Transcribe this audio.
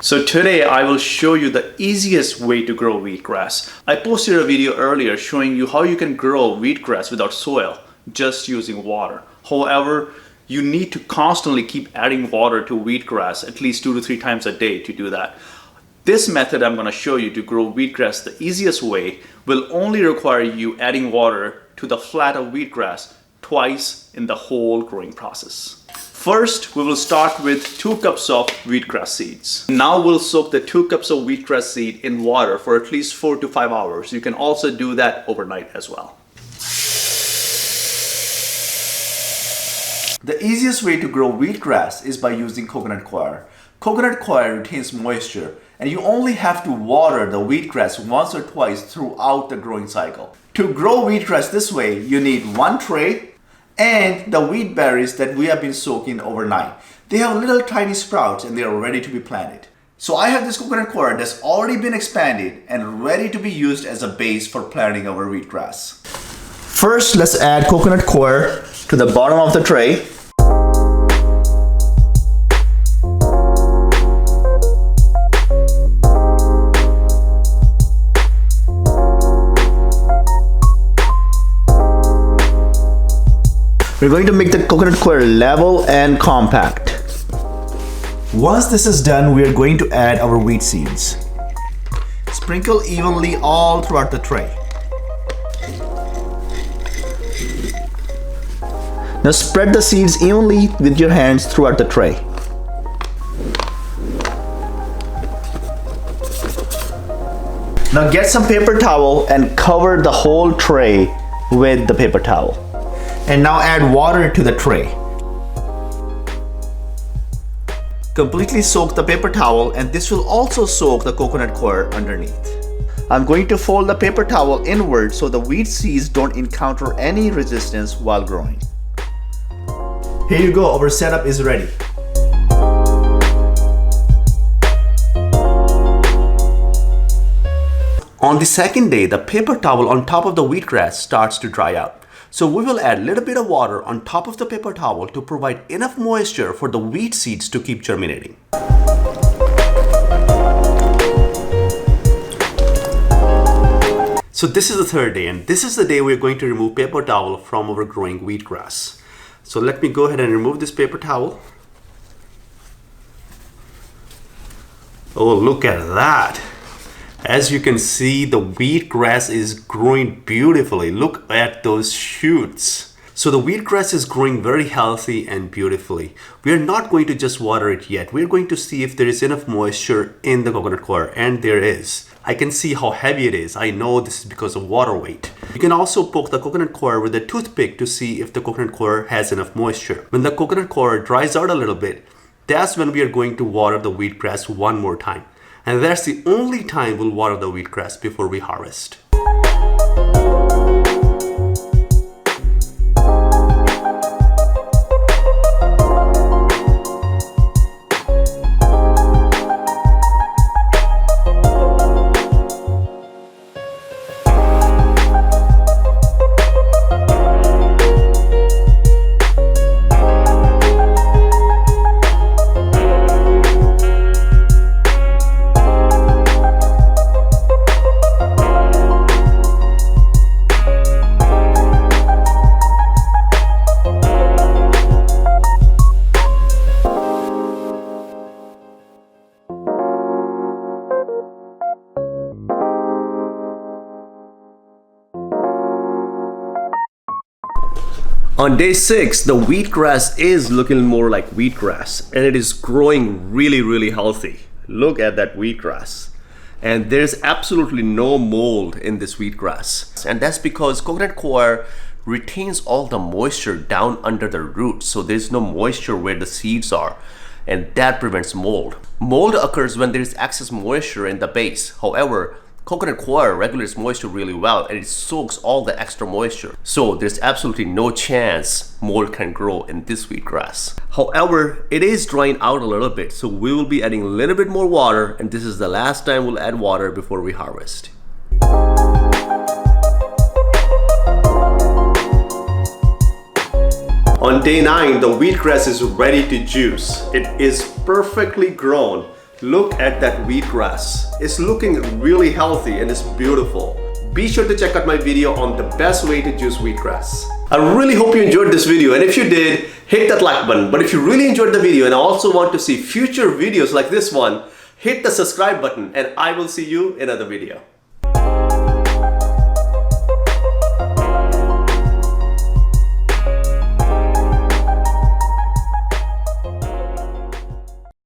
So today I will show you the easiest way to grow wheatgrass. I posted a video earlier showing you how you can grow wheatgrass without soil, just using water. However, you need to constantly keep adding water to wheatgrass at least 2 to 3 times a day to do that. This method I'm going to show you to grow wheatgrass the easiest way will only require you adding water to the flat of wheatgrass twice in the whole growing process. First, we will start with 2 cups of wheatgrass seeds. Now we'll soak the 2 cups of wheatgrass seed in water for at least 4 to 5 hours. You can also do that overnight as well. The easiest way to grow wheatgrass is by using coconut coir. Coconut coir retains moisture, and you only have to water the wheatgrass once or twice throughout the growing cycle. To grow wheatgrass this way, you need 1 tray and the wheat berries that we have been soaking overnight. They have little tiny sprouts and they are ready to be planted. So I have this coconut coir that's already been expanded and ready to be used as a base for planting our wheatgrass. First, let's add coconut coir to the bottom of the tray. We're going to make the coconut coir level and compact. Once this is done, we are going to add our wheat seeds. Sprinkle evenly all throughout the tray. Now spread the seeds evenly with your hands throughout the tray. Now get some paper towel and cover the whole tray with the paper towel. And now add water to the tray. Completely soak the paper towel, and this will also soak the coconut coir underneath. I'm going to fold the paper towel inward so the wheat seeds don't encounter any resistance while growing. Here you go, our setup is ready. On the second day, the paper towel on top of the wheatgrass starts to dry out. So we will add a little bit of water on top of the paper towel to provide enough moisture for the wheat seeds to keep germinating. So this is the third day, and this is the day we're going to remove paper towel from our growing wheatgrass. So let me go ahead and remove this paper towel. Oh, look at that. As you can see, the wheatgrass is growing beautifully. Look at those shoots. So the wheatgrass is growing very healthy and beautifully. We are not going to just water it yet. We're going to see if there is enough moisture in the coconut coir, and there is. I can see how heavy it is. I know this is because of water weight. You can also poke the coconut coir with a toothpick to see if the coconut coir has enough moisture. When the coconut coir dries out a little bit, that's when we are going to water the wheatgrass one more time. And that's the only time we'll water the wheatgrass before we harvest. On day 6, the wheatgrass is looking more like wheatgrass, and it is growing really healthy. Look at that wheatgrass. And there's absolutely no mold in this wheatgrass. And that's because coconut coir retains all the moisture down under the roots, so there's no moisture where the seeds are, and that prevents mold. Mold occurs when there's excess moisture in the base. However, coconut coir regulates moisture really well, and it soaks all the extra moisture. So there's absolutely no chance mold can grow in this wheatgrass. However, it is drying out a little bit, so we will be adding a little bit more water, and this is the last time we'll add water before we harvest. On day 9, the wheatgrass is ready to juice. It is perfectly grown. Look at that wheatgrass. It's looking really healthy and it's beautiful. Be sure to check out my video on the best way to juice wheatgrass. I really hope you enjoyed this video, and if you did, hit that like button. But if you really enjoyed the video and also want to see future videos like this one, hit the subscribe button and I will see you in another video.